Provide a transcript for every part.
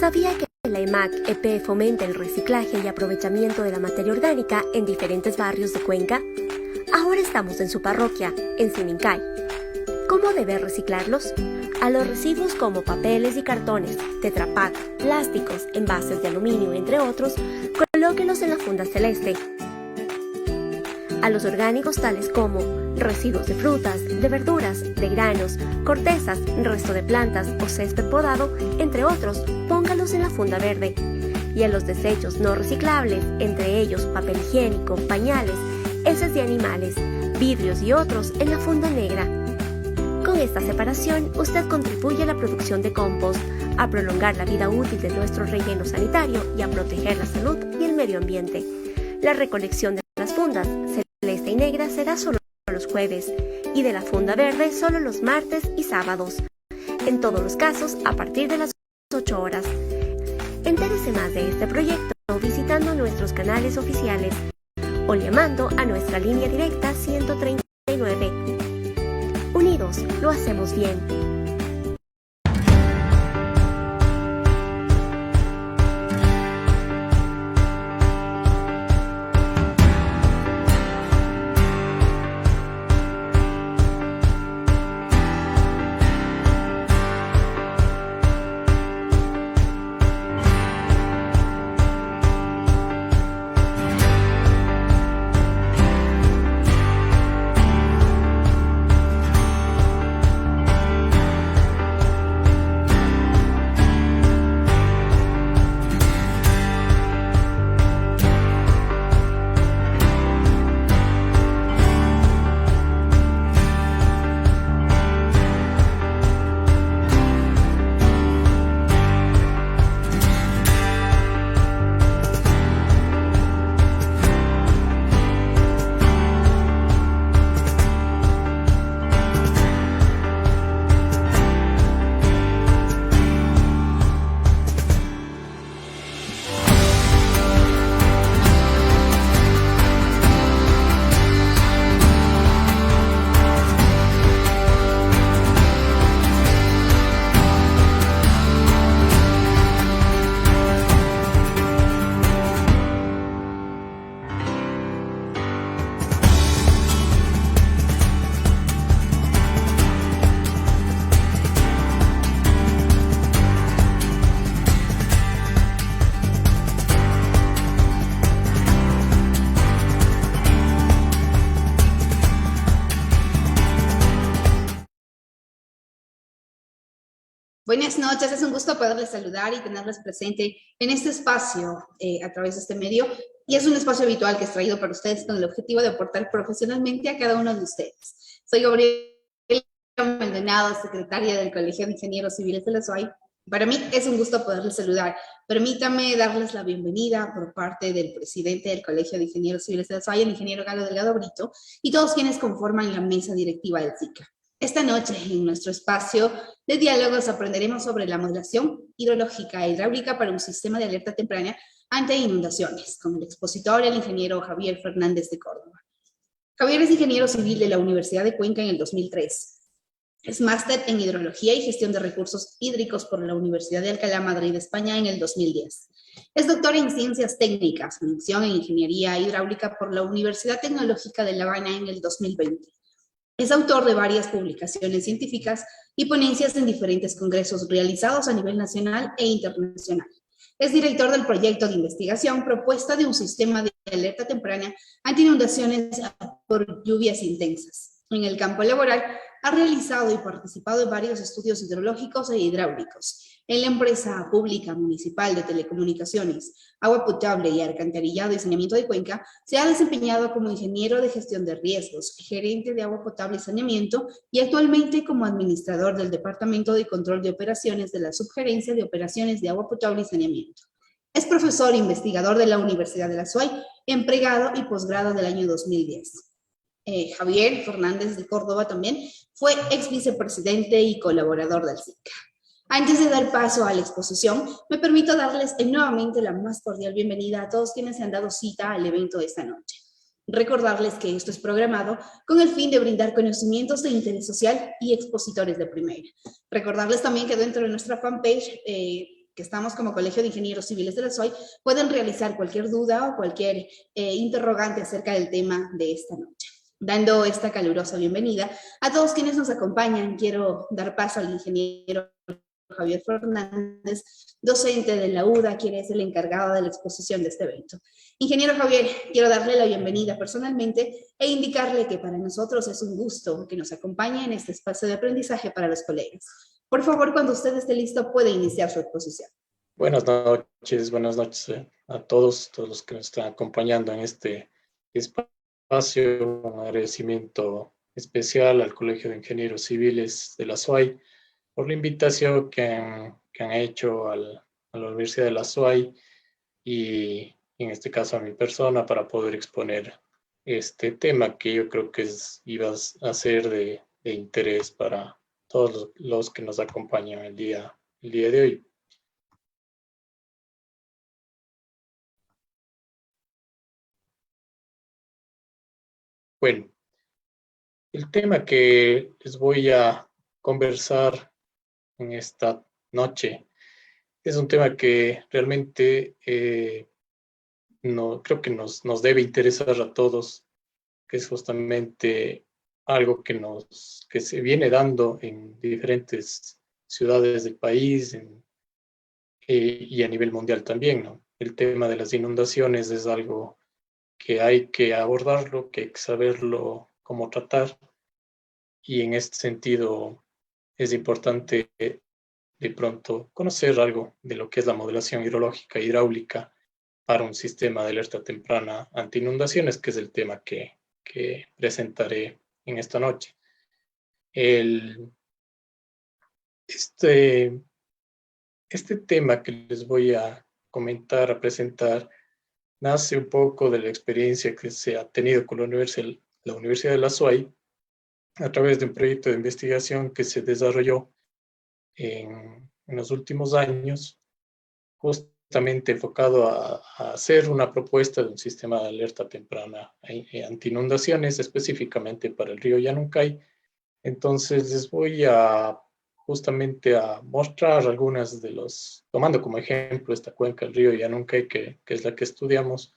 ¿Sabía que la EMAC-EP fomenta el reciclaje y aprovechamiento de la materia orgánica en diferentes barrios de Cuenca? Ahora estamos en su parroquia, en Simincay. ¿Cómo debe reciclarlos? A los residuos como papeles y cartones, Tetra Pak, plásticos, envases de aluminio, entre otros, colóquelos en la funda celeste. A los orgánicos tales como residuos de frutas, de verduras, de granos, cortezas, resto de plantas o césped podado, entre otros, póngalos en la funda verde. Y a los desechos no reciclables, entre ellos papel higiénico, pañales, heces de animales, vidrios y otros, en la funda negra. Con esta separación, usted contribuye a la producción de compost, a prolongar la vida útil de nuestro relleno sanitario y a proteger la salud y el medio ambiente. La recolección de las fundas celeste y negra será solo los jueves y de la funda verde solo los martes y sábados. En todos los casos, a partir de las 8 horas. Entérese más de este proyecto visitando nuestros canales oficiales o llamando a nuestra línea directa 139. Unidos, lo hacemos bien. Buenas noches, es un gusto poderles saludar y tenerles presente en este espacio a través de este medio. Y es un espacio habitual que es traído para ustedes con el objetivo de aportar profesionalmente a cada uno de ustedes. Soy Gabriela Maldonado, secretaria del Colegio de Ingenieros Civiles de la SUAY. Para mí es un gusto poderles saludar. Permítame darles la bienvenida por parte del presidente del Colegio de Ingenieros Civiles de la SUAY, el ingeniero Galo Delgado Brito, y todos quienes conforman la mesa directiva del SICA. Esta noche, en nuestro espacio de diálogos, aprenderemos sobre la modelación hidrológica e hidráulica para un sistema de alerta temprana ante inundaciones, con el expositor, el ingeniero Javier Fernández de Córdoba. Javier es ingeniero civil de la Universidad de Cuenca en el 2003. Es máster en hidrología y gestión de recursos hídricos por la Universidad de Alcalá, Madrid, España, en el 2010. Es doctor en ciencias técnicas, mención en ingeniería hidráulica por la Universidad Tecnológica de La Habana en el 2020. Es autor de varias publicaciones científicas y ponencias en diferentes congresos realizados a nivel nacional e internacional. Es director del proyecto de investigación Propuesta de un sistema de alerta temprana ante inundaciones por lluvias intensas. En el campo laboral ha realizado y participado en varios estudios hidrológicos e hidráulicos. En la empresa pública municipal de telecomunicaciones, agua potable y alcantarillado y saneamiento de Cuenca, se ha desempeñado como ingeniero de gestión de riesgos, gerente de agua potable y saneamiento y actualmente como administrador del Departamento de Control de Operaciones de la Subgerencia de Operaciones de Agua Potable y Saneamiento. Es profesor e investigador de la Universidad de la SUAY, en pregrado y posgrado del año 2010. Javier Fernández de Córdoba también fue ex vicepresidente y colaborador del SICA. Antes de dar paso a la exposición, me permito darles nuevamente la más cordial bienvenida a todos quienes se han dado cita al evento de esta noche. Recordarles que esto es programado con el fin de brindar conocimientos de interés social y expositores de primera. Recordarles también que dentro de nuestra fanpage que estamos como Colegio de Ingenieros Civiles de la SOI, pueden realizar cualquier duda o cualquier interrogante acerca del tema de esta noche. Dando esta calurosa bienvenida a todos quienes nos acompañan, quiero dar paso al ingeniero Javier Fernández, docente de la UDA, quien es el encargado de la exposición de este evento. Ingeniero Javier, quiero darle la bienvenida personalmente e indicarle que para nosotros es un gusto que nos acompañe en este espacio de aprendizaje para los colegas. Por favor, cuando usted esté listo, puede iniciar su exposición. Buenas noches a todos los que nos están acompañando en este espacio. Un agradecimiento especial al Colegio de Ingenieros Civiles de la SOAI por la invitación que han hecho a la Universidad de la SOAI y en este caso a mi persona para poder exponer este tema que yo creo que iba a ser de interés para todos los que nos acompañan el día de hoy. Bueno, el tema que les voy a conversar en esta noche es un tema que realmente no, creo que nos debe interesar a todos, que es justamente algo que se viene dando en diferentes ciudades del país y a nivel mundial también, ¿no? El tema de las inundaciones es algo que hay que abordarlo, que hay que saberlo cómo tratar, y en este sentido es importante de pronto conocer algo de lo que es la modelación hidrológica e hidráulica para un sistema de alerta temprana ante inundaciones, que es el tema que presentaré en esta noche. Este tema que les voy a comentar, a presentar, nace un poco de la experiencia que se ha tenido con la Universidad de la SOAI a través de un proyecto de investigación que se desarrolló en los últimos años, justamente enfocado a hacer una propuesta de un sistema de alerta temprana ante inundaciones, específicamente para el río Yanuncay. Entonces les voy justamente a mostrar algunas tomando como ejemplo esta cuenca del río Yanuncay, que es la que estudiamos,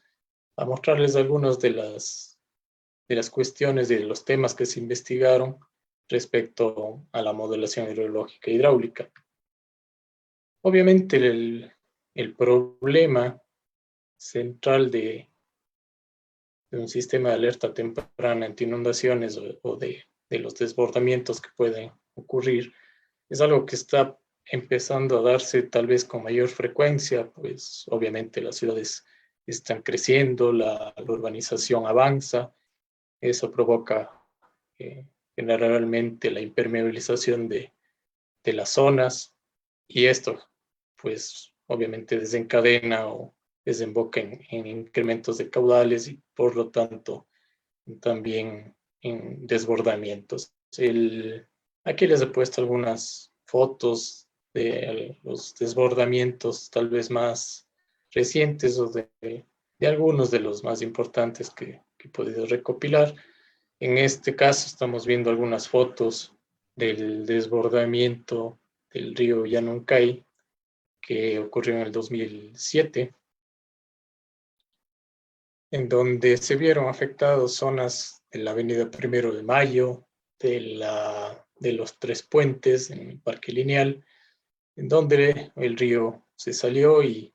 a mostrarles algunas de las cuestiones, de los temas que se investigaron respecto a la modelación hidrológica e hidráulica. Obviamente el problema central de un sistema de alerta temprana ante inundaciones o de los desbordamientos que pueden ocurrir es algo que está empezando a darse tal vez con mayor frecuencia, pues obviamente las ciudades están creciendo, la urbanización avanza, eso provoca generalmente la impermeabilización de las zonas, y esto pues obviamente desencadena o desemboca en incrementos de caudales y por lo tanto también en desbordamientos. Aquí les he puesto algunas fotos de los desbordamientos tal vez más recientes o de algunos de los más importantes que he podido recopilar. En este caso estamos viendo algunas fotos del desbordamiento del río Yanuncay que ocurrió en el 2007, en donde se vieron afectadas zonas de la avenida 1 de Mayo, de los Tres Puentes, en el Parque Lineal, en donde el río se salió y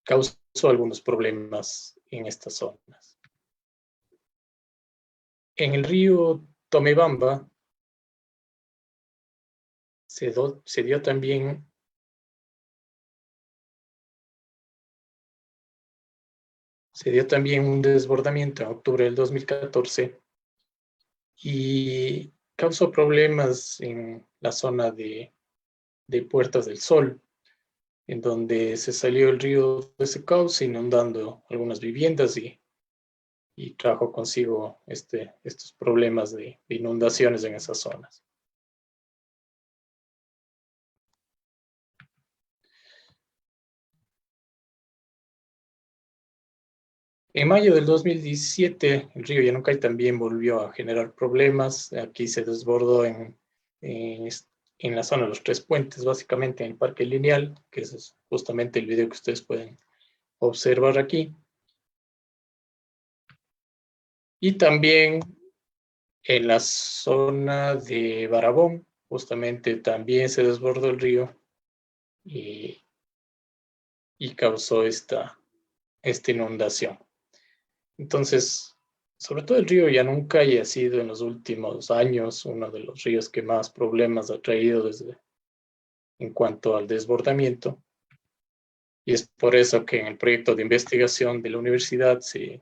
causó algunos problemas en estas zonas. En el río Tomebamba se dio también un desbordamiento en octubre del 2014 y causó problemas en la zona de Puertas del Sol, en donde se salió el río de ese cauce, inundando algunas viviendas y trajo consigo estos problemas de inundaciones en esas zonas. En mayo del 2017, el río Yanuncay también volvió a generar problemas. Aquí se desbordó en la zona de los Tres Puentes, básicamente en el Parque Lineal, que ese es justamente el video que ustedes pueden observar aquí. Y también en la zona de Barabón, justamente también se desbordó el río y causó esta inundación. Entonces, sobre todo el río Yanuncay ha sido en los últimos años uno de los ríos que más problemas ha traído en cuanto al desbordamiento. Y es por eso que en el proyecto de investigación de la universidad se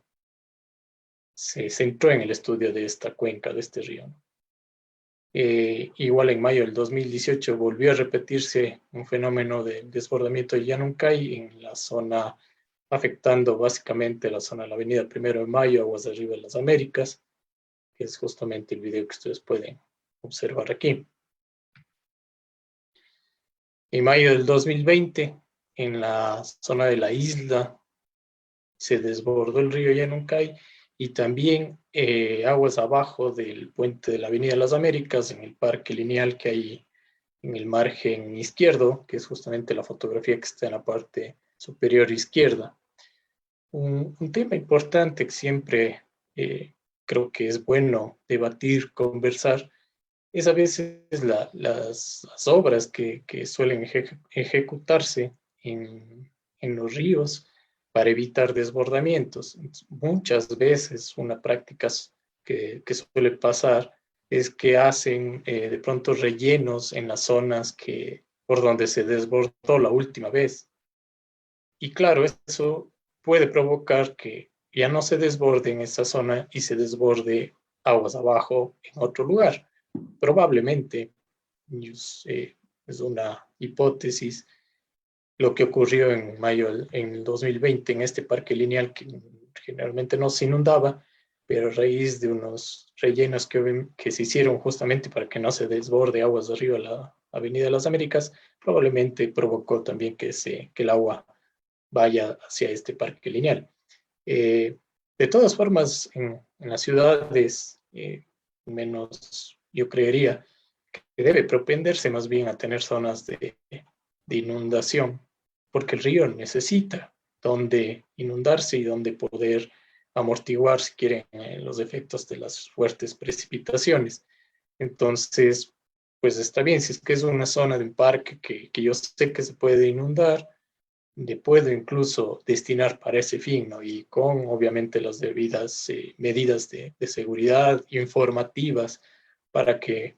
centró en el estudio de esta cuenca, de este río. Igual en mayo del 2018 volvió a repetirse un fenómeno de desbordamiento de Yanuncay en la zona, afectando básicamente la zona de la avenida 1 de Mayo, Aguas de Arriba de las Américas, que es justamente el video que ustedes pueden observar aquí. En mayo del 2020, en la zona de la isla, se desbordó el río Yanuncay y también aguas abajo del puente de la Avenida de las Américas, en el parque lineal que hay en el margen izquierdo, que es justamente la fotografía que está en la parte superior izquierda. Un tema importante que siempre creo que es bueno debatir, conversar, es a veces las obras que suelen ejecutarse en los ríos para evitar desbordamientos. Muchas veces una práctica que suele pasar es que hacen de pronto rellenos en las zonas por donde se desbordó la última vez. Y claro, eso puede provocar que ya no se desborde en esa zona y se desborde aguas abajo en otro lugar. Probablemente, es una hipótesis, lo que ocurrió en mayo en el 2020 en este parque lineal que generalmente no se inundaba, pero a raíz de unos rellenos que se hicieron justamente para que no se desborde aguas de arriba la Avenida de las Américas, probablemente provocó también que el agua vaya hacia este parque lineal. De todas formas, en las ciudades, menos yo creería que debe propenderse más bien a tener zonas de inundación, porque el río necesita donde inundarse y donde poder amortiguar, si quieren, los efectos de las fuertes precipitaciones. Entonces, pues está bien, si es que es una zona de un parque que yo sé que se puede inundar, le puedo incluso destinar para ese fin, ¿no? Y con obviamente las debidas medidas de seguridad informativas para que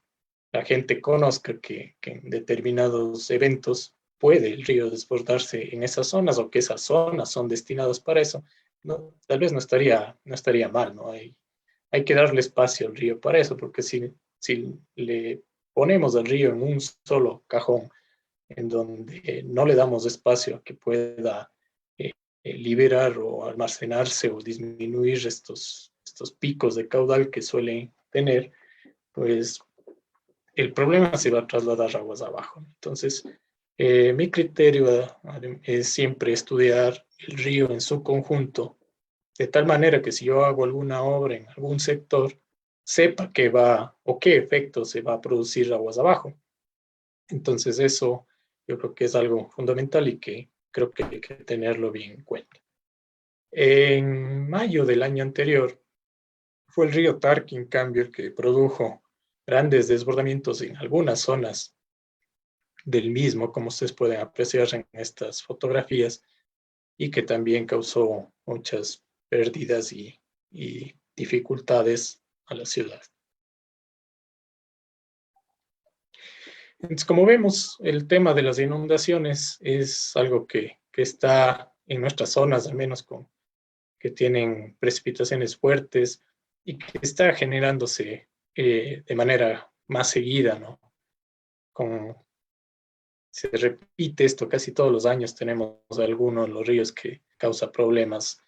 la gente conozca que en determinados eventos puede el río desbordarse en esas zonas o que esas zonas son destinadas para eso. No, tal vez no estaría mal, ¿no? Hay que darle espacio al río para eso, porque si le ponemos al río en un solo cajón, en donde no le damos espacio a que pueda liberar o almacenarse o disminuir estos picos de caudal que suelen tener, pues el problema se va a trasladar aguas abajo. Entonces, mi criterio es siempre estudiar el río en su conjunto, de tal manera que si yo hago alguna obra en algún sector, sepa qué va o qué efecto se va a producir aguas abajo. Entonces, eso yo creo que es algo fundamental y que creo que hay que tenerlo bien en cuenta. En mayo del año anterior, fue el río Tarqui, en cambio, el que produjo grandes desbordamientos en algunas zonas del mismo, como ustedes pueden apreciar en estas fotografías, y que también causó muchas pérdidas y dificultades a la ciudad. Entonces, como vemos, el tema de las inundaciones es algo que está en nuestras zonas, al menos que tienen precipitaciones fuertes y que está generándose de manera más seguida, ¿no? Se repite esto casi todos los años, tenemos algunos de los ríos que causa problemas.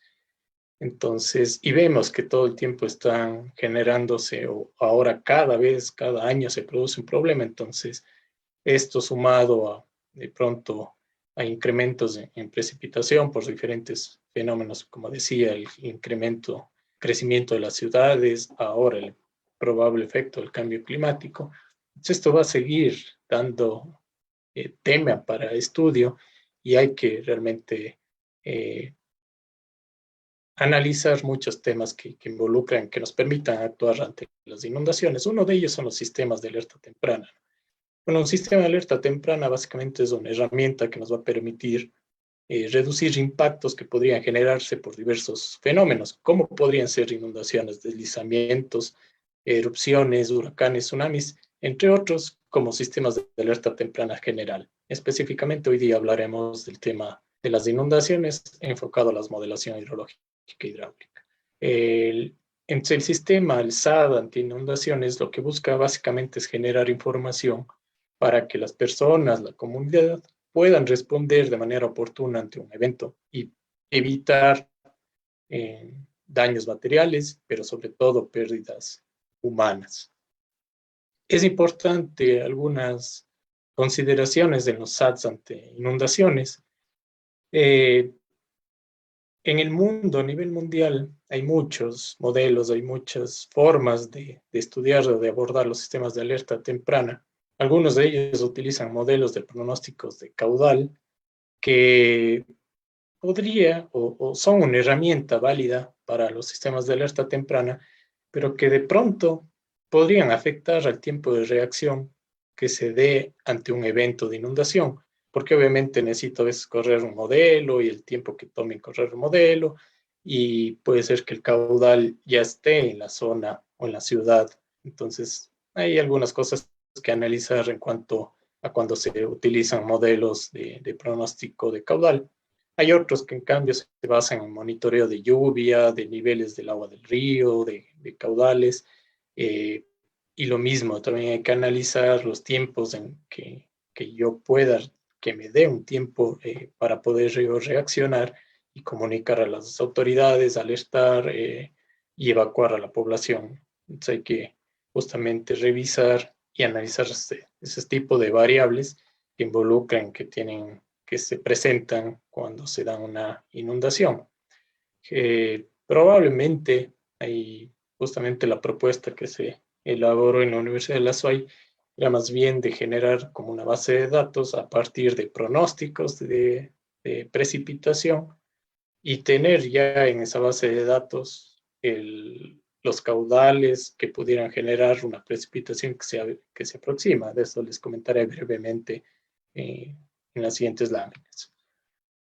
Entonces, y vemos que todo el tiempo están generándose, o ahora cada año se produce un problema. Entonces, esto sumado de pronto a incrementos en precipitación por diferentes fenómenos, como decía, el crecimiento de las ciudades, ahora el probable efecto del cambio climático. Entonces, esto va a seguir dando tema para estudio y hay que realmente analizar muchos temas que involucran, que nos permitan actuar ante las inundaciones. Uno de ellos son los sistemas de alerta temprana. Bueno, un sistema de alerta temprana básicamente es una herramienta que nos va a permitir reducir impactos que podrían generarse por diversos fenómenos, como podrían ser inundaciones, deslizamientos, erupciones, huracanes, tsunamis, entre otros, como sistemas de alerta temprana general. Específicamente hoy día hablaremos del tema de las inundaciones enfocado a la modelación hidrológica e hidráulica. Entre el sistema, el SAD anti-inundaciones, lo que busca básicamente es generar información para que las personas, la comunidad, puedan responder de manera oportuna ante un evento y evitar daños materiales, pero sobre todo pérdidas humanas. Es importante algunas consideraciones de los SADs ante inundaciones. En el mundo, a nivel mundial, hay muchos modelos, hay muchas formas de estudiar o de abordar los sistemas de alerta temprana. Algunos de ellos utilizan modelos de pronósticos de caudal que podría o son una herramienta válida para los sistemas de alerta temprana, pero que de pronto podrían afectar al tiempo de reacción que se dé ante un evento de inundación, porque obviamente necesito a veces correr un modelo y el tiempo que tome en correr un modelo, y puede ser que el caudal ya esté en la zona o en la ciudad. Entonces, hay algunas cosas que analizar en cuanto a cuando se utilizan modelos de pronóstico de caudal. Hay otros que en cambio se basan en monitoreo de lluvia, de niveles del agua del río, de caudales, y lo mismo, también hay que analizar los tiempos en que yo pueda, que me dé un tiempo para poder reaccionar y comunicar a las autoridades, alertar y evacuar a la población. Entonces hay que justamente revisar y analizar ese tipo de variables que involucran, que se presentan cuando se da una inundación. Probablemente hay justamente la propuesta que se elaboró en la Universidad de La SUAY era más bien de generar como una base de datos a partir de pronósticos de precipitación y tener ya en esa base de datos los caudales que pudieran generar una precipitación que se aproxima. De eso les comentaré brevemente en las siguientes láminas.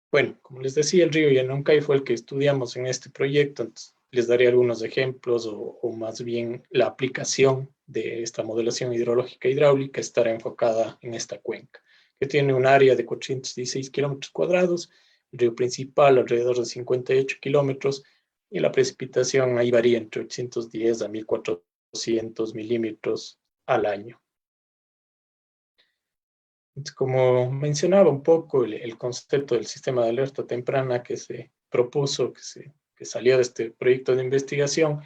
Bueno, como les decía, el río Yanuncay fue el que estudiamos en este proyecto, entonces les daré algunos ejemplos o más bien la aplicación de esta modelación hidrológica e hidráulica estará enfocada en esta cuenca, que tiene un área de 416 kilómetros cuadrados, el río principal alrededor de 58 kilómetros y la precipitación ahí varía entre 810 a 1400 milímetros al año. Como mencionaba un poco el concepto del sistema de alerta temprana que se propuso, que salió de este proyecto de investigación,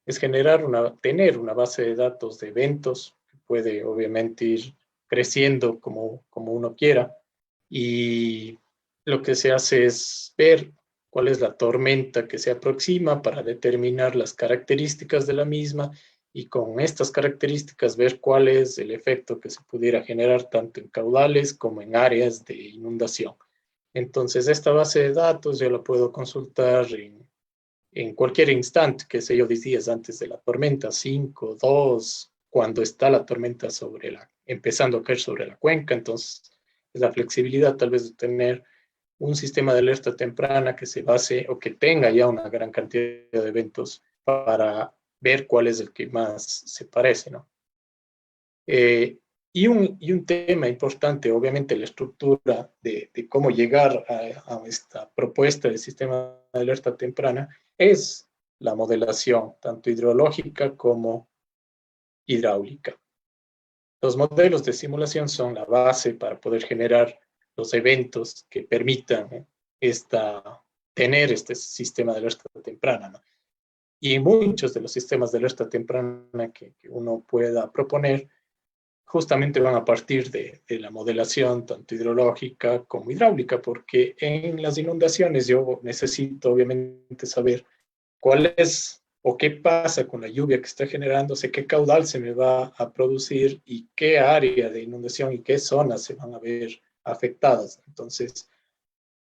es tener una base de datos de eventos que puede obviamente ir creciendo como uno quiera, y lo que se hace es ver cuál es la tormenta que se aproxima para determinar las características de la misma y con estas características ver cuál es el efecto que se pudiera generar tanto en caudales como en áreas de inundación. Entonces, esta base de datos yo la puedo consultar en cualquier instante, que sé yo, 10 días antes de la tormenta, 5, 2, cuando está la tormenta empezando a caer sobre la cuenca. Entonces, es la flexibilidad tal vez de tener un sistema de alerta temprana que se base o que tenga ya una gran cantidad de eventos para ver cuál es el que más se parece, ¿no? Y un tema importante, obviamente, la estructura de cómo llegar a esta propuesta del sistema de alerta temprana es la modelación, tanto hidrológica como hidráulica. Los modelos de simulación son la base para poder generar los eventos que permitan tener este sistema de alerta temprana, ¿no? Y muchos de los sistemas de alerta temprana que uno pueda proponer justamente van a partir de la modelación tanto hidrológica como hidráulica, porque en las inundaciones yo necesito obviamente saber cuál es o qué pasa con la lluvia que está generándose, qué caudal se me va a producir y qué área de inundación y qué zonas se van a ver afectadas. Entonces,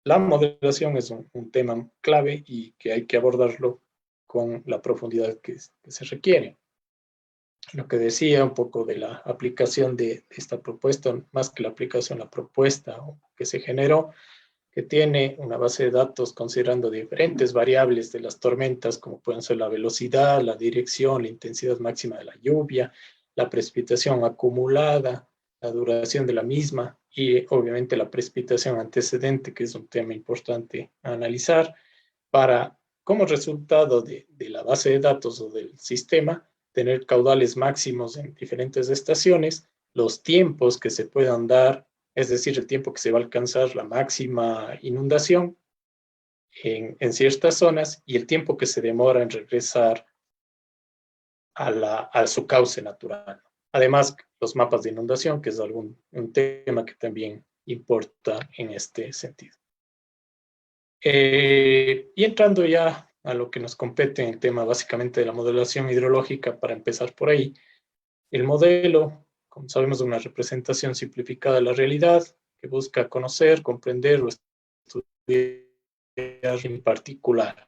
la modelación es un tema clave y que hay que abordarlo con la profundidad que se requiere. Lo que decía un poco de la aplicación de esta propuesta, más que la aplicación, la propuesta que se generó, que tiene una base de datos considerando diferentes variables de las tormentas, como pueden ser la velocidad, la dirección, la intensidad máxima de la lluvia, la precipitación acumulada, la duración de la misma y obviamente la precipitación antecedente, que es un tema importante a analizar, para, como resultado de la base de datos o del sistema, tener caudales máximos en diferentes estaciones, los tiempos que se puedan dar, es decir, el tiempo que se va a alcanzar la máxima inundación en ciertas zonas y el tiempo que se demora en regresar a su cauce natural. Además, los mapas de inundación, que es un tema que también importa en este sentido. Y entrando ya a lo que nos compete en el tema básicamente de la modelación hidrológica, para empezar por ahí, el modelo, como sabemos, es una representación simplificada de la realidad que busca conocer, comprender o estudiar en particular.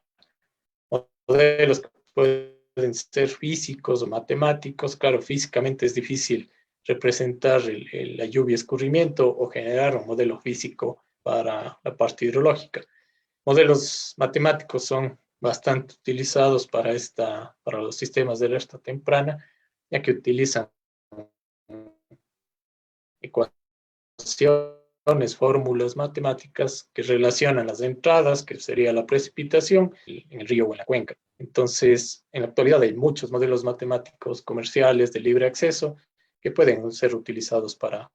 Modelos que pueden ser físicos o matemáticos. Claro, físicamente es difícil representar la lluvia y escurrimiento o generar un modelo físico para la parte hidrológica. Modelos matemáticos son bastante utilizados para los sistemas de alerta temprana, ya que utilizan ecuaciones, fórmulas matemáticas que relacionan las entradas, que sería la precipitación, en el río o en la cuenca. Entonces, en la actualidad hay muchos modelos matemáticos comerciales de libre acceso que pueden ser utilizados para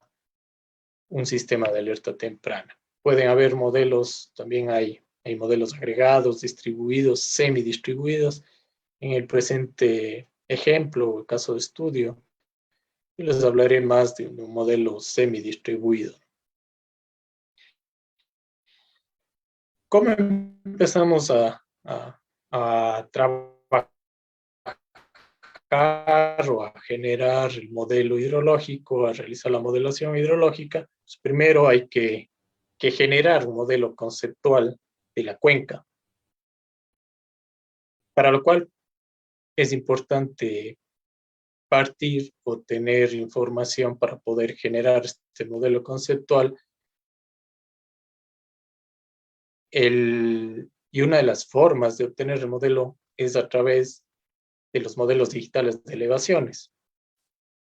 un sistema de alerta temprana. Pueden haber modelos, también hay modelos agregados, distribuidos, semidistribuidos. En el presente ejemplo, el caso de estudio, les hablaré más de un modelo semidistribuido. ¿Cómo empezamos a trabajar o a generar el modelo hidrológico, a realizar la modelación hidrológica? Pues primero hay que generar un modelo conceptual de la cuenca, para lo cual es importante partir o tener información para poder generar este modelo conceptual. Y una de las formas de obtener el modelo es a través de los modelos digitales de elevaciones.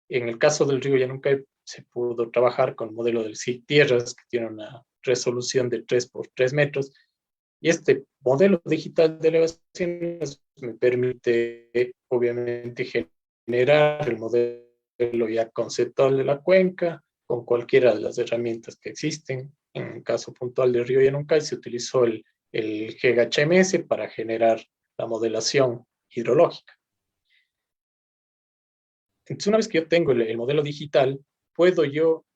En el caso del río Yanuncay se pudo trabajar con el modelo del SIG Tierras, que tiene una resolución de 3 por 3 metros, y este modelo digital de elevaciones me permite, obviamente, generar el modelo ya conceptual de la cuenca con cualquiera de las herramientas que existen. En el caso puntual del río Yanuncay se utilizó el GHMS para generar la modelación hidrológica. Entonces, una vez que yo tengo el modelo digital, puedo yo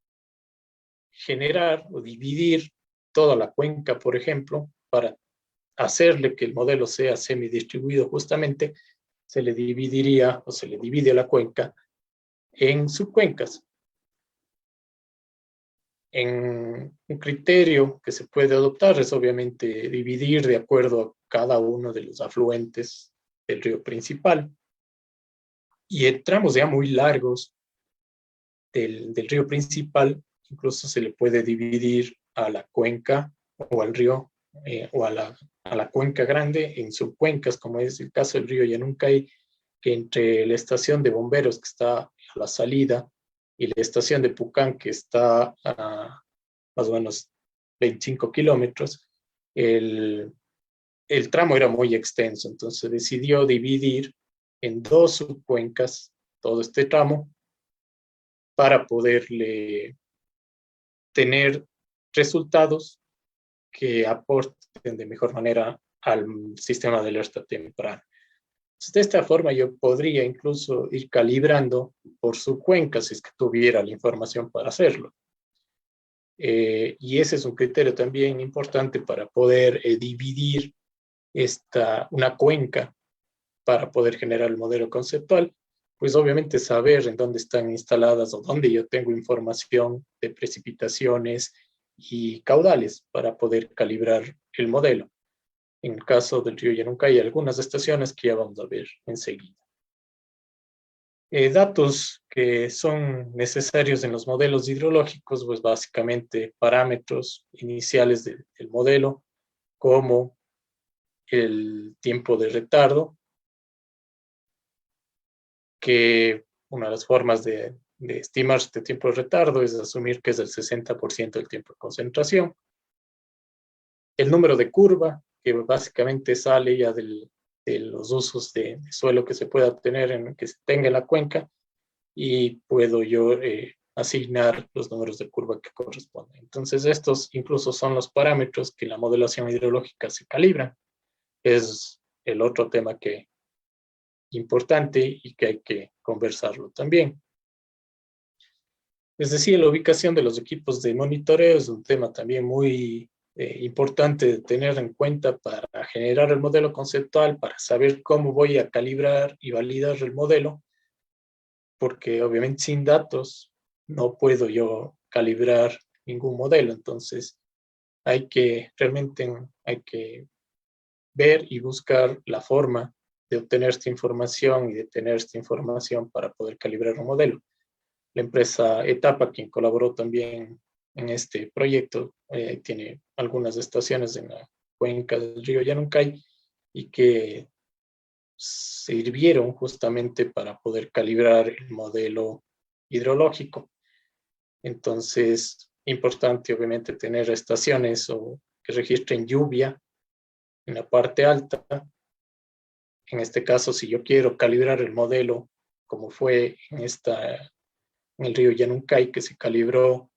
generar o dividir toda la cuenca, por ejemplo, para hacerle que el modelo sea semidistribuido. Justamente se le dividiría o se le divide a la cuenca en subcuencas. En un criterio que se puede adoptar es obviamente dividir de acuerdo a cada uno de los afluentes del río principal. Y en tramos ya muy largos del río principal, incluso se le puede dividir a la cuenca o al río o a la cuenca grande en subcuencas, como es el caso del río Yanuncay, que entre la estación de bomberos que está a la salida y la estación de Pucán, que está a más o menos 25 kilómetros, el tramo era muy extenso, entonces se decidió dividir en 2 subcuencas todo este tramo para poderle tener resultados que aporten de mejor manera al sistema de alerta temprana. Entonces, de esta forma yo podría incluso ir calibrando por subcuenca si es que tuviera la información para hacerlo. Y ese es un criterio también importante para poder dividir una cuenca para poder generar el modelo conceptual, pues obviamente saber en dónde están instaladas o dónde yo tengo información de precipitaciones y caudales para poder calibrar el modelo. En el caso del río Yanuncay hay algunas estaciones que ya vamos a ver enseguida. Datos que son necesarios en los modelos hidrológicos, pues básicamente parámetros iniciales del modelo, como el tiempo de retardo, que una de las formas de estimar este tiempo de retardo es asumir que es el 60% del tiempo de concentración. El número de curva, que básicamente sale ya de los usos de suelo que se pueda obtener, que se tenga en la cuenca, y puedo yo asignar los números de curva que corresponden. Entonces, estos incluso son los parámetros que en la modelación hidrológica se calibran. Es el otro tema importante y que hay que conversarlo también. Es decir, la ubicación de los equipos de monitoreo es un tema también muy importante de tener en cuenta para generar el modelo conceptual, para saber cómo voy a calibrar y validar el modelo, porque obviamente sin datos no puedo yo calibrar ningún modelo. Entonces realmente hay que ver y buscar la forma de obtener esta información y de tener esta información para poder calibrar un modelo. La empresa Etapa, quien colaboró también en este proyecto, tiene algunas estaciones en la cuenca del río Yanuncay y que sirvieron justamente para poder calibrar el modelo hidrológico. Entonces, importante obviamente tener estaciones que registren lluvia en la parte alta. En este caso, si yo quiero calibrar el modelo, como fue en el río Yanuncay, que se calibró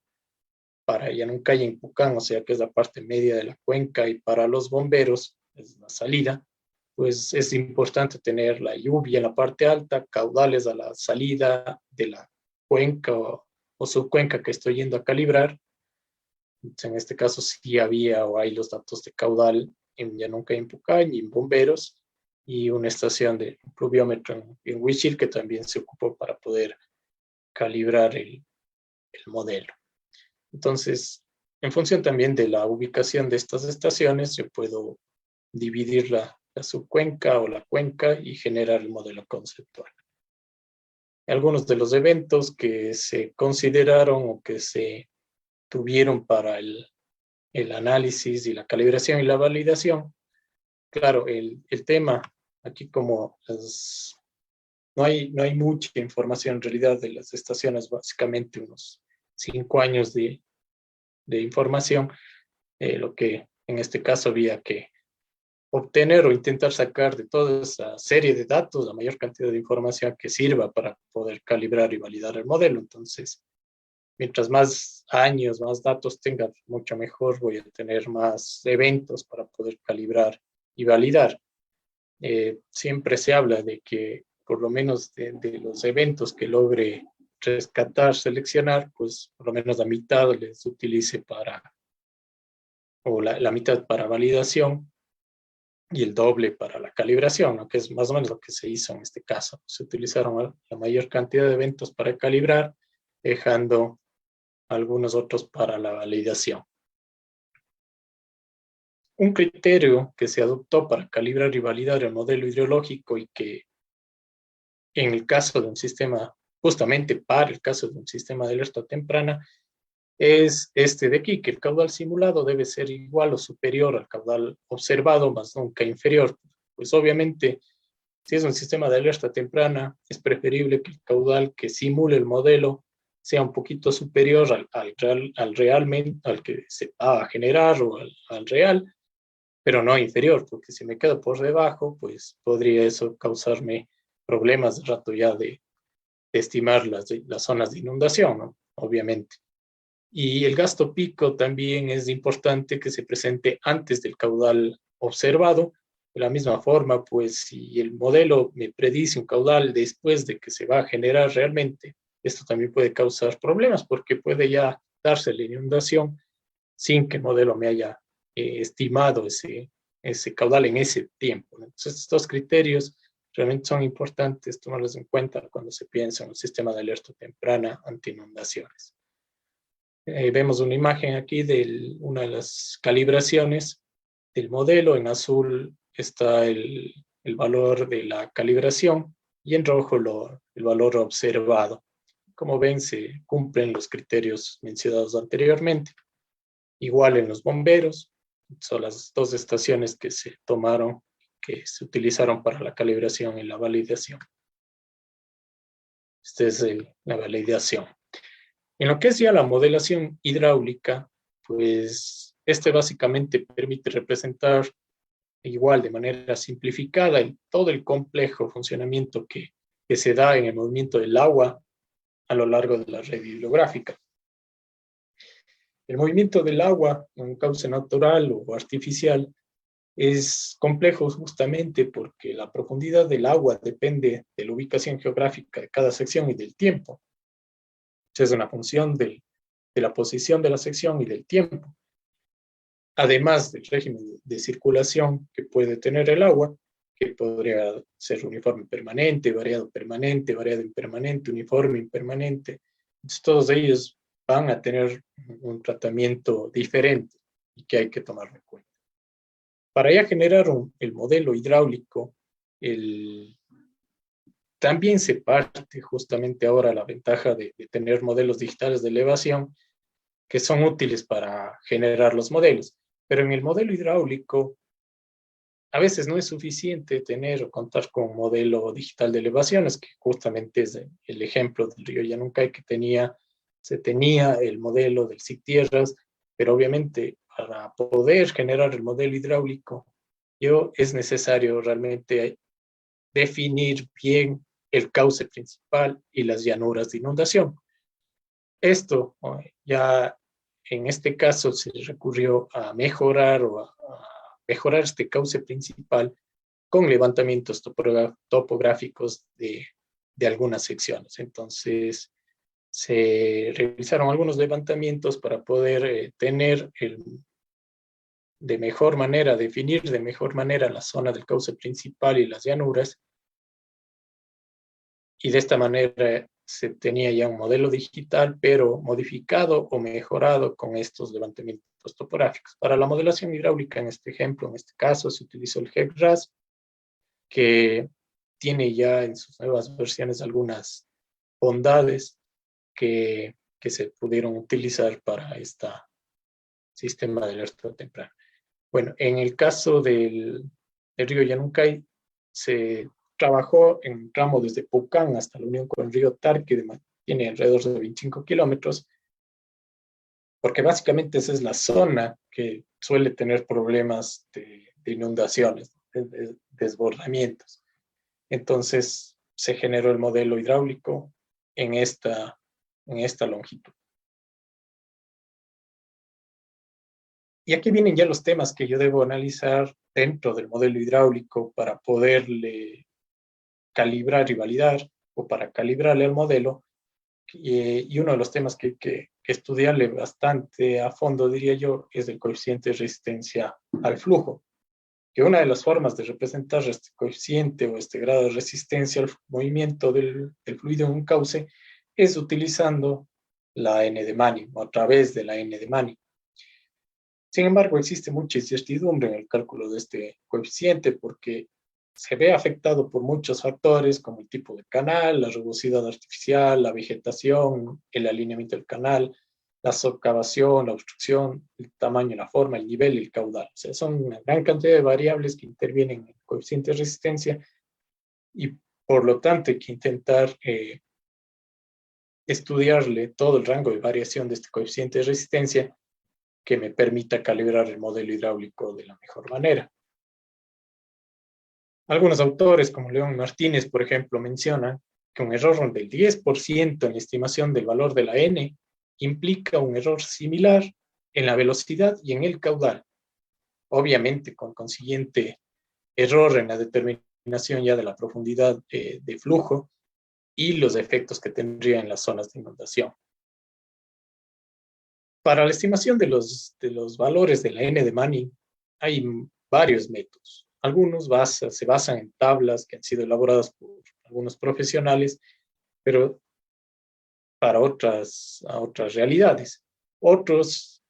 para Yanuncay en Pucán, o sea que es la parte media de la cuenca, y para los bomberos, es la salida, pues es importante tener la lluvia en la parte alta, caudales a la salida de la cuenca o subcuenca que estoy yendo a calibrar. Entonces, en este caso sí había o hay los datos de caudal en Yanuncay, en Pucán y en bomberos, y una estación de pluviómetro en Huichil que también se ocupó para poder calibrar el modelo. Entonces, en función también de la ubicación de estas estaciones, yo puedo dividir la subcuenca o la cuenca y generar el modelo conceptual. Algunos de los eventos que se consideraron o que se tuvieron para el análisis y la calibración y la validación. Claro, el tema aquí como no hay mucha información en realidad de las estaciones, básicamente unos 5 años de información, lo que en este caso había que obtener o intentar sacar de toda esa serie de datos la mayor cantidad de información que sirva para poder calibrar y validar el modelo. Entonces, mientras más años, más datos tenga, mucho mejor voy a tener más eventos para poder calibrar y validar. Siempre se habla de que por lo menos de los eventos que logre rescatar, seleccionar, pues por lo menos la mitad les utilice la mitad para validación y el doble para la calibración, ¿no? Que es más o menos lo que se hizo en este caso. Se utilizaron la mayor cantidad de eventos para calibrar, dejando algunos otros para la validación. Un criterio que se adoptó para calibrar y validar el modelo hidrológico y que en el caso de un sistema, justamente para el caso de un sistema de alerta temprana, es este de aquí, que el caudal simulado debe ser igual o superior al caudal observado, más nunca inferior. Pues obviamente, si es un sistema de alerta temprana, es preferible que el caudal que simule el modelo sea un poquito superior al que se va a generar o al real, pero no inferior, porque si me quedo por debajo, pues podría eso causarme problemas de rato ya de estimar las zonas de inundación, ¿no? Obviamente. Y el gasto pico también es importante que se presente antes del caudal observado. De la misma forma, pues si el modelo me predice un caudal después de que se va a generar realmente, esto también puede causar problemas porque puede ya darse la inundación sin que el modelo me haya estimado ese caudal en ese tiempo, ¿no? Entonces, estos criterios realmente son importantes tomarlos en cuenta cuando se piensa en el sistema de alerta temprana ante inundaciones. Vemos una imagen aquí de una de las calibraciones del modelo. En azul está el valor de la calibración y en rojo el valor observado. Como ven, se cumplen los criterios mencionados anteriormente. Igual en los bomberos, son las dos estaciones que se tomaron, que se utilizaron para la calibración y la validación. Esta es la validación. En lo que es ya la modelación hidráulica, pues básicamente permite representar igual de manera simplificada todo el complejo funcionamiento que se da en el movimiento del agua a lo largo de la red hidrográfica. El movimiento del agua en un cauce natural o artificial es complejo justamente porque la profundidad del agua depende de la ubicación geográfica de cada sección y del tiempo. Es una función de la posición de la sección y del tiempo. Además del régimen de circulación que puede tener el agua, que podría ser uniforme permanente, variado impermanente, uniforme impermanente. Entonces, todos ellos van a tener un tratamiento diferente y que hay que tomarlo en cuenta. Para ya generar el modelo hidráulico, también se parte justamente ahora la ventaja de tener modelos digitales de elevación que son útiles para generar los modelos. Pero en el modelo hidráulico, a veces no es suficiente tener o contar con un modelo digital de elevaciones, que justamente es el ejemplo del río Yanuncay, que se tenía el modelo del SIC Tierras, pero obviamente para poder generar el modelo hidráulico, es necesario realmente definir bien el cauce principal y las llanuras de inundación. Esto ya en este caso se recurrió a mejorar mejorar este cauce principal con levantamientos topográficos de algunas secciones. Entonces, se realizaron algunos levantamientos para poder definir de mejor manera la zona del cauce principal y las llanuras. Y de esta manera se tenía ya un modelo digital, pero modificado o mejorado con estos levantamientos topográficos. Para la modelación hidráulica, en este ejemplo, en este caso, se utilizó el GEC-RAS, que tiene ya en sus nuevas versiones algunas bondades que se pudieron utilizar para este sistema de alerta temprana. Bueno, en el caso del río Yanuncay, se trabajó en un tramo desde Pucán hasta la unión con el río Tarqui, que tiene alrededor de 25 kilómetros, porque básicamente esa es la zona que suele tener problemas de inundaciones, de desbordamientos. Entonces se generó el modelo hidráulico en esta longitud. Y aquí vienen ya los temas que yo debo analizar dentro del modelo hidráulico para poderle calibrar y validar, o para calibrarle al modelo. Y uno de los temas que hay que estudiarle bastante a fondo, diría yo, es el coeficiente de resistencia al flujo. Que una de las formas de representar este coeficiente o este grado de resistencia al movimiento del fluido en un cauce es utilizando la N de Manning, o a través de la N de Manning. Sin embargo, existe mucha incertidumbre en el cálculo de este coeficiente porque se ve afectado por muchos factores como el tipo de canal, la rugosidad artificial, la vegetación, el alineamiento del canal, la socavación, la obstrucción, el tamaño, la forma, el nivel y el caudal. O sea, son una gran cantidad de variables que intervienen en el coeficiente de resistencia y por lo tanto hay que intentar estudiarle todo el rango de variación de este coeficiente de resistencia que me permita calibrar el modelo hidráulico de la mejor manera. Algunos autores, como León Martínez, por ejemplo, mencionan que un error del 10% en la estimación del valor de la N implica un error similar en la velocidad y en el caudal. Obviamente, con consiguiente error en la determinación ya de la profundidad de flujo y los efectos que tendría en las zonas de inundación. Para la estimación de los valores de la N de Manning hay varios métodos. algunos se basan en tablas que han sido elaboradas por algunos profesionales, pero para a otras realidades. Otros,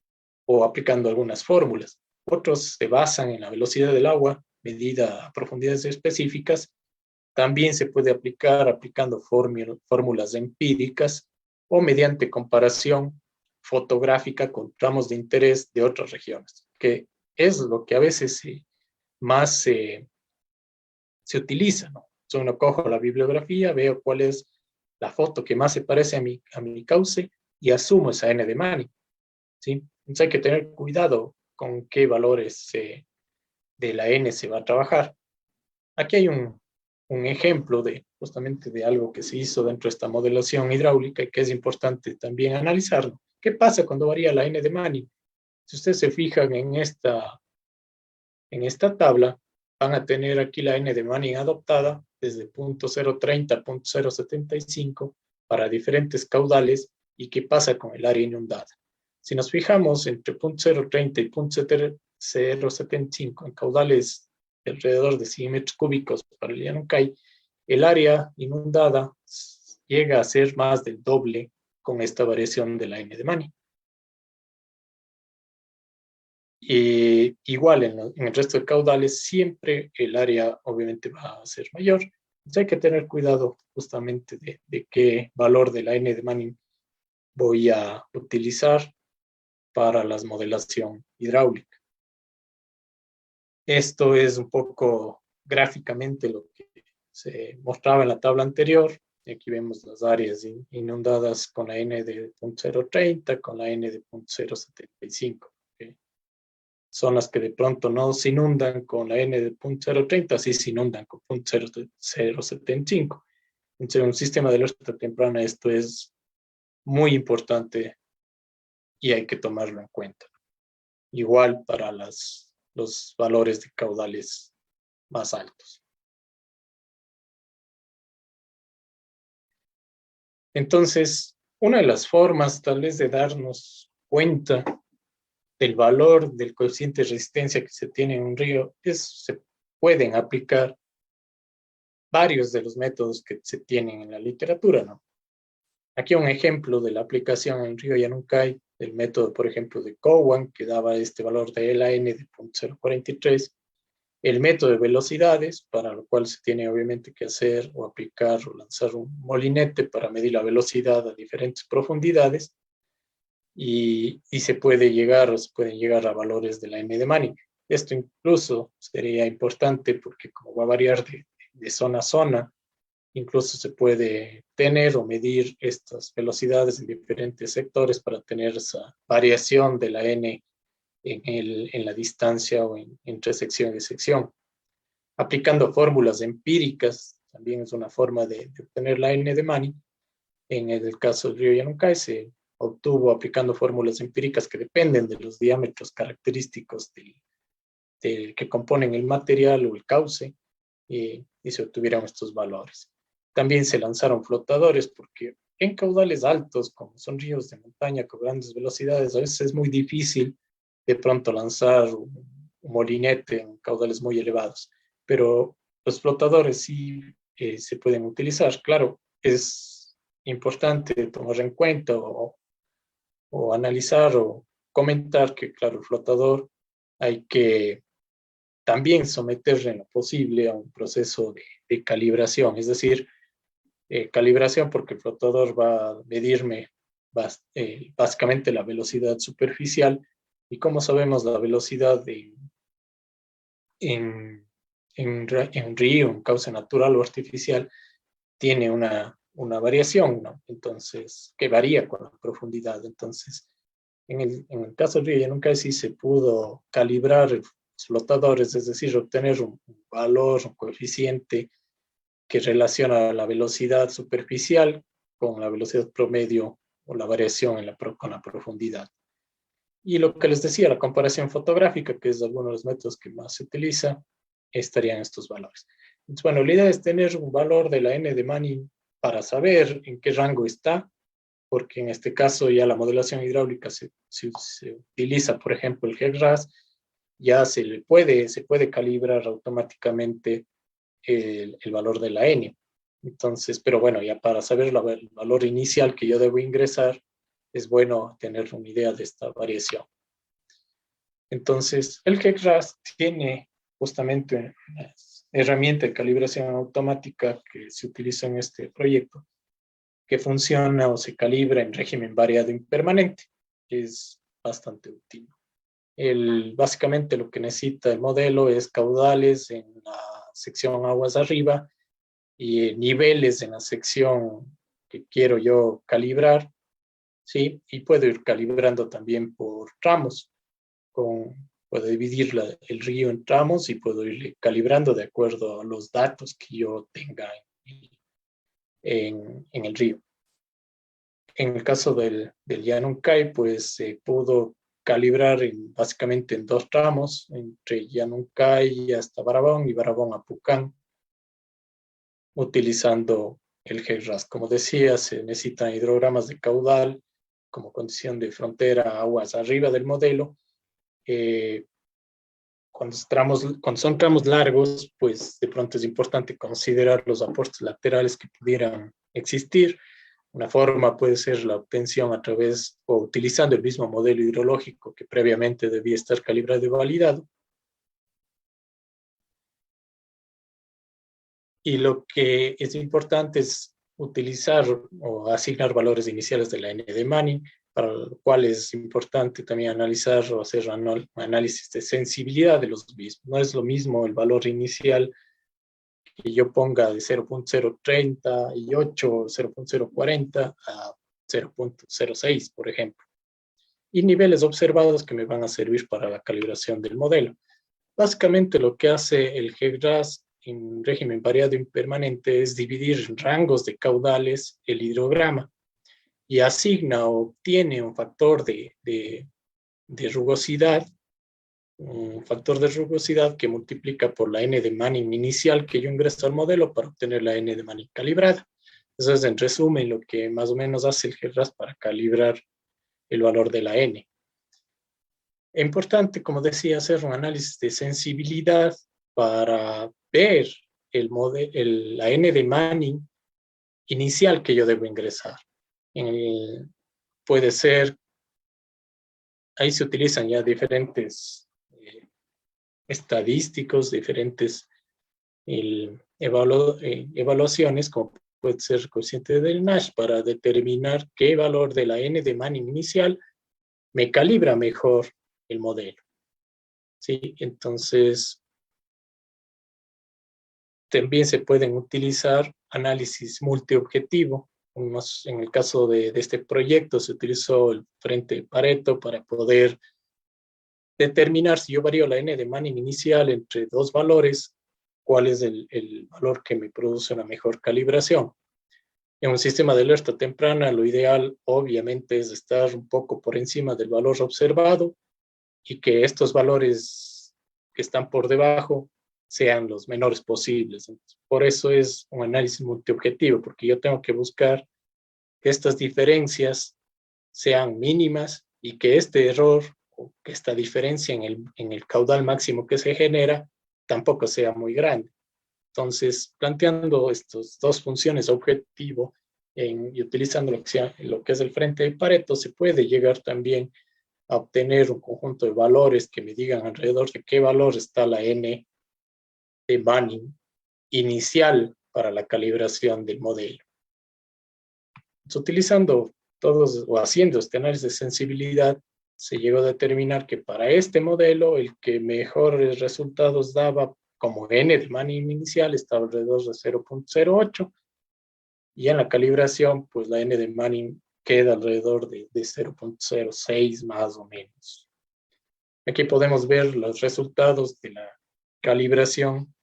o aplicando algunas fórmulas. Otros se basan en la velocidad del agua medida a profundidades específicas. También se puede aplicar aplicando fórmulas empíricas o mediante comparación fotográfica con tramos de interés de otras regiones, que es lo que a veces más se utiliza, ¿no? Yo no cojo la bibliografía, veo cuál es la foto que más se parece a mi cauce y asumo esa n de Manning, ¿sí? Entonces hay que tener cuidado con qué valores de la n se va a trabajar. Aquí hay un ejemplo justamente de algo que se hizo dentro de esta modelación hidráulica y que es importante también analizarlo. ¿Qué pasa cuando varía la n de Manning? Si ustedes se fijan en esta tabla, van a tener aquí la n de Manning adoptada desde 0.030 a 0.075 para diferentes caudales y qué pasa con el área inundada. Si nos fijamos entre 0.030 y 0.075 en caudales de alrededor de 100 metros cúbicos para el Yanucay, el área inundada llega a ser más del doble con esta variación de la n de Manning. Igual en el resto de caudales siempre el área obviamente va a ser mayor. Entonces hay que tener cuidado justamente de qué valor de la n de Manning voy a utilizar para la modelación hidráulica. Esto es un poco gráficamente lo que se mostraba en la tabla anterior. Aquí vemos las áreas inundadas con la n de 0.030, con la n de 0.075. Son las que de pronto no se inundan con la n de 0.030, sí se inundan con 0.075. Entonces, en un sistema de alerta temprana esto es muy importante y hay que tomarlo en cuenta. Igual para los valores de caudales más altos. Entonces, una de las formas tal vez de darnos cuenta del valor del coeficiente de resistencia que se tiene en un río se pueden aplicar varios de los métodos que se tienen en la literatura, ¿no? Aquí un ejemplo de la aplicación en río Yanucay, del método, por ejemplo, de Cowan, que daba este valor de LAN de 0.043, el método de velocidades, para lo cual se tiene obviamente que hacer o aplicar o lanzar un molinete para medir la velocidad a diferentes profundidades, y se pueden llegar a valores de la n de Manning. Esto incluso sería importante porque como va a variar de zona a zona, incluso se puede tener o medir estas velocidades en diferentes sectores para tener esa variación de la n en la distancia o entre sección y sección. Aplicando fórmulas empíricas también es una forma de obtener la n de Manning. En el caso del río Yanucay se obtuvo aplicando fórmulas empíricas que dependen de los diámetros característicos que componen el material o el cauce, y se obtuvieron estos valores. También se lanzaron flotadores porque en caudales altos, como son ríos de montaña con grandes velocidades, a veces es muy difícil de pronto lanzar un molinete en caudales muy elevados, pero los flotadores sí se pueden utilizar. Claro, es importante tomar en cuenta o analizar o comentar que, claro, el flotador hay que también someterlo en lo posible a un proceso de calibración, es decir, calibración porque el flotador va a medirme básicamente la velocidad superficial, y como sabemos la velocidad en un río, en cauce natural o artificial, tiene una variación, ¿no? Entonces, que varía con la profundidad. Entonces, en el caso del río Yanucay sí se pudo calibrar los flotadores, es decir, obtener un valor, un coeficiente que relaciona la velocidad superficial con la velocidad promedio o la variación con la profundidad. Y lo que les decía, la comparación fotográfica, que es uno de los métodos que más se utiliza, estarían estos valores. Entonces, bueno, la idea es tener un valor de la n de Manning para saber en qué rango está, porque en este caso ya la modelación hidráulica se utiliza, por ejemplo, el GERRAS, ya se puede calibrar automáticamente el valor de la N. Entonces, pero bueno, ya para saber el valor inicial que yo debo ingresar, es bueno tener una idea de esta variación. Entonces, el GEC-RAS tiene justamente una herramienta de calibración automática que se utiliza en este proyecto, que funciona o se calibra en régimen variado impermanente, que es bastante útil. Básicamente lo que necesita el modelo es caudales en la sección aguas arriba y niveles en la sección que quiero yo calibrar, ¿sí? Y puedo ir calibrando también por tramos. Puedo dividir el río en tramos y puedo ir calibrando de acuerdo a los datos que yo tenga en el río. En el caso del Yanuncay, pues se pudo calibrar básicamente en 2 tramos, entre Yanuncay hasta Barabón y Barabón a Pucán, utilizando el GEC-RAS. Como decía, se necesitan hidrogramas de caudal como condición de frontera aguas arriba del modelo. Cuando son tramos largos, pues de pronto es importante considerar los aportes laterales que pudieran existir. Una forma puede ser la obtención a través o utilizando el mismo modelo hidrológico que previamente debía estar calibrado y validado. Y lo que es importante es utilizar o asignar valores iniciales de la N de Manning, para lo cual es importante también analizar o hacer análisis de sensibilidad de los mismos. No es lo mismo el valor inicial que yo ponga de 0.038 o 0.040 a 0.06, por ejemplo. Y niveles observados que me van a servir para la calibración del modelo. Básicamente lo que hace el GEC-RAS en régimen variado impermanente es dividir en rangos de caudales el hidrograma y asigna o obtiene un factor de rugosidad, que multiplica por la N de Manning inicial que yo ingreso al modelo para obtener la N de Manning calibrada. Eso es en resumen lo que más o menos hace el GEC-RAS para calibrar el valor de la N. Es importante, como decía, hacer un análisis de sensibilidad para ver la N de Manning inicial que yo debo ingresar. Puede ser, ahí se utilizan ya diferentes estadísticos, diferentes evaluaciones, como puede ser cociente del Nash, para determinar qué valor de la N de Manning inicial me calibra mejor el modelo. ¿Sí? Entonces, también se pueden utilizar análisis multiobjetivo. En el caso de este proyecto se utilizó el frente de Pareto para poder determinar si yo varío la N de Manning inicial entre 2 valores, cuál es el valor que me produce una mejor calibración. En un sistema de alerta temprana, lo ideal obviamente es estar un poco por encima del valor observado y que estos valores que están por debajo sean los menores posibles. Entonces, por eso es un análisis multiobjetivo, porque yo tengo que buscar que estas diferencias sean mínimas y que este error o que esta diferencia en el caudal máximo que se genera tampoco sea muy grande. Entonces, planteando estas 2 funciones objetivo y utilizando lo que es el frente de Pareto, se puede llegar también a obtener un conjunto de valores que me digan alrededor de qué valor está la N de Manning inicial para la calibración del modelo. Entonces, utilizando todos o haciendo este análisis de sensibilidad, se llegó a determinar que para este modelo el que mejores resultados daba como N de Manning inicial estaba alrededor de 0.08 y en la calibración pues la N de Manning queda alrededor de 0.06 más o menos. Aquí podemos ver los resultados de la calibración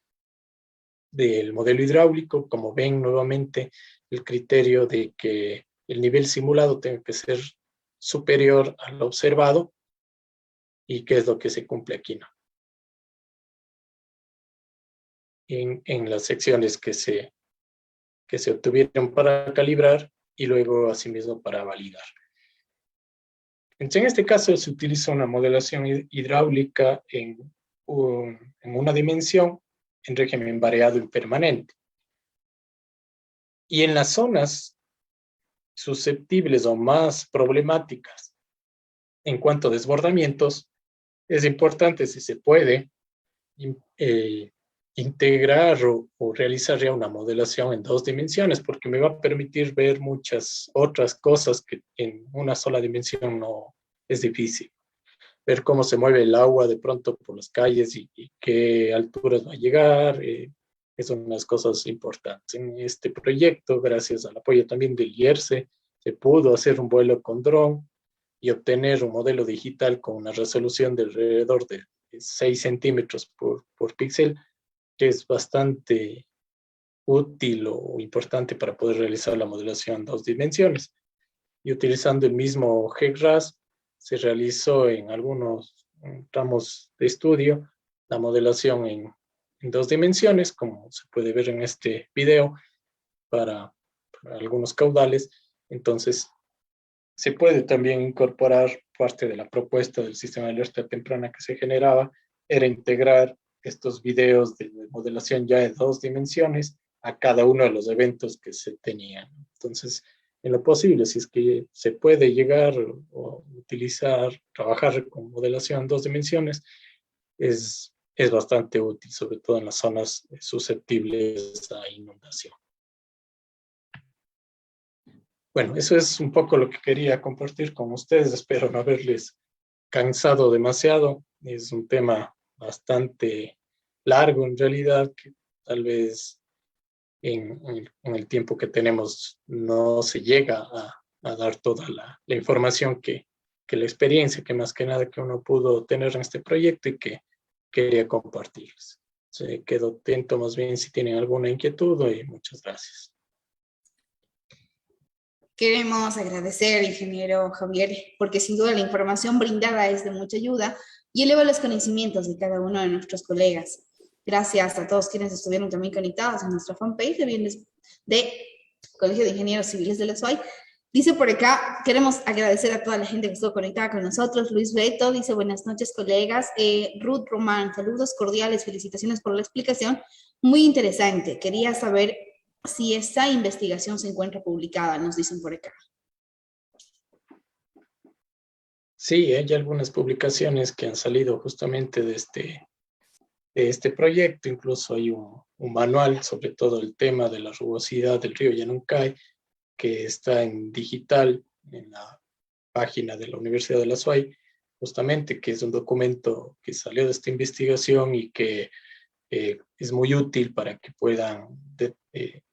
del modelo hidráulico. Como ven, nuevamente el criterio de que el nivel simulado tenga que ser superior al observado, y qué es lo que se cumple aquí, ¿no? En las secciones que se obtuvieron para calibrar y luego asimismo para validar. Entonces, en este caso se utiliza una modelación hidráulica en una dimensión en régimen variado impermanente. Y en las zonas susceptibles o más problemáticas en cuanto a desbordamientos, es importante, si se puede, integrar o realizar ya una modelación en 2 dimensiones, porque me va a permitir ver muchas otras cosas que en una sola dimensión no es difícil. Ver cómo se mueve el agua de pronto por las calles y qué alturas va a llegar, son unas cosas importantes. En este proyecto, gracias al apoyo también del IERCE, se pudo hacer un vuelo con dron y obtener un modelo digital con una resolución de alrededor de 6 centímetros por píxel, que es bastante útil o importante para poder realizar la modelación en 2 dimensiones. Y utilizando el mismo GEC-RAS, se realizó en algunos tramos de estudio la modelación en 2 dimensiones, como se puede ver en este video, para algunos caudales. Entonces, se puede también incorporar parte de la propuesta del sistema de alerta temprana que se generaba, era integrar estos videos de modelación ya de 2 dimensiones a cada uno de los eventos que se tenían. Entonces, en lo posible, si es que se puede llegar o utilizar, trabajar con modelación en 2 dimensiones, es bastante útil, sobre todo en las zonas susceptibles a inundación. Bueno, eso es un poco lo que quería compartir con ustedes. Espero no haberles cansado demasiado. Es un tema bastante largo en realidad, que tal vez en el tiempo que tenemos no se llega a dar toda la información que la experiencia que más que nada que uno pudo tener en este proyecto y que quería compartirles. Quedo atento más bien si tienen alguna inquietud y muchas gracias. Queremos agradecer al ingeniero Javier porque sin duda la información brindada es de mucha ayuda y eleva los conocimientos de cada uno de nuestros colegas. Gracias a todos quienes estuvieron también conectados en nuestra fanpage de Colegio de Ingenieros Civiles de la SUAY. Dice por acá, queremos agradecer a toda la gente que estuvo conectada con nosotros. Luis Beto dice, buenas noches, colegas. Ruth Román, saludos cordiales, felicitaciones por la explicación. Muy interesante. Quería saber si esta investigación se encuentra publicada, nos dicen por acá. Sí, hay algunas publicaciones que han salido justamente de este proyecto. Incluso hay un manual sobre todo el tema de la rugosidad del río Yanuncay, que está en digital en la página de la Universidad de la SUAY, justamente, que es un documento que salió de esta investigación y que es muy útil para que puedan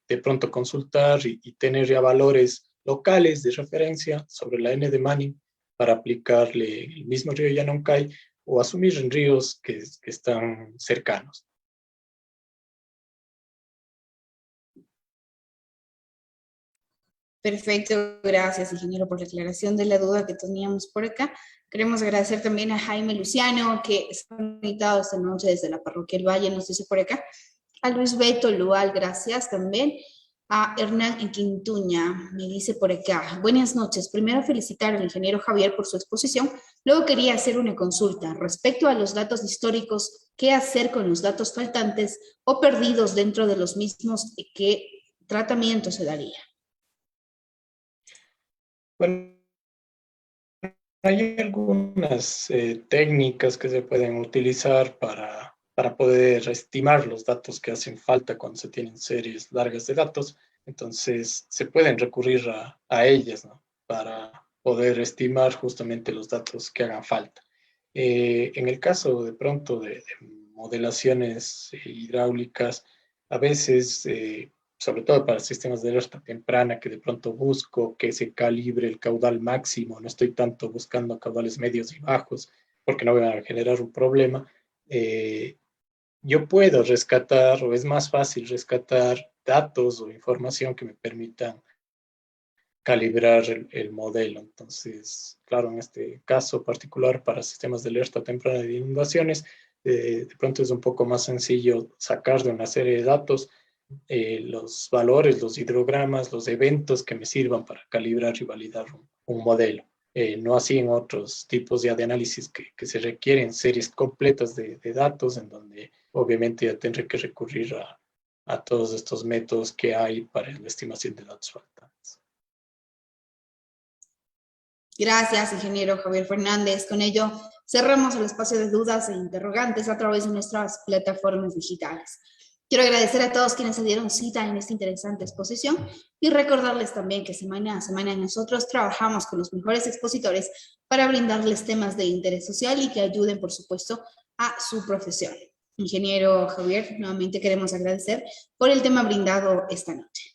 de pronto consultar y tener ya valores locales de referencia sobre la N de Manning para aplicarle el mismo río Yanuncay o asumir en ríos que están cercanos. Perfecto, gracias, ingeniero, por la aclaración de la duda que teníamos por acá. Queremos agradecer también a Jaime Luciano, que está conectado esta noche desde la Parroquia El Valle, nos dice por acá. A Luis Beto Lual, gracias también. A Hernán Quintuña, me dice por acá. Buenas noches. Primero felicitar al ingeniero Javier por su exposición. Luego quería hacer una consulta respecto a los datos históricos. ¿Qué hacer con los datos faltantes o perdidos dentro de los mismos? ¿Qué tratamiento se daría? Bueno, hay algunas técnicas que se pueden utilizar para poder estimar los datos que hacen falta cuando se tienen series largas de datos. Entonces, se pueden recurrir a ellas, ¿no?, para poder estimar justamente los datos que hagan falta. En el caso de pronto de modelaciones hidráulicas, a veces sobre todo para sistemas de alerta temprana, que de pronto busco que se calibre el caudal máximo, no estoy tanto buscando caudales medios y bajos, porque no voy a generar un problema. Yo puedo rescatar, o es más fácil rescatar datos o información que me permitan calibrar el modelo. Entonces, claro, en este caso particular para sistemas de alerta temprana de inundaciones, de pronto es un poco más sencillo sacar de una serie de datos los valores, los hidrogramas, los eventos que me sirvan para calibrar y validar un modelo. no así en otros tipos ya de análisis que se requieren series completas de datos, en donde obviamente ya tendré que recurrir a todos estos métodos que hay para la estimación de datos faltantes. Gracias, ingeniero Javier Fernández. Con ello, cerramos el espacio de dudas e interrogantes a través de nuestras plataformas digitales. Quiero agradecer a todos quienes se dieron cita en esta interesante exposición y recordarles también que semana a semana nosotros trabajamos con los mejores expositores para brindarles temas de interés social y que ayuden, por supuesto, a su profesión. Ingeniero Javier, nuevamente queremos agradecer por el tema brindado esta noche.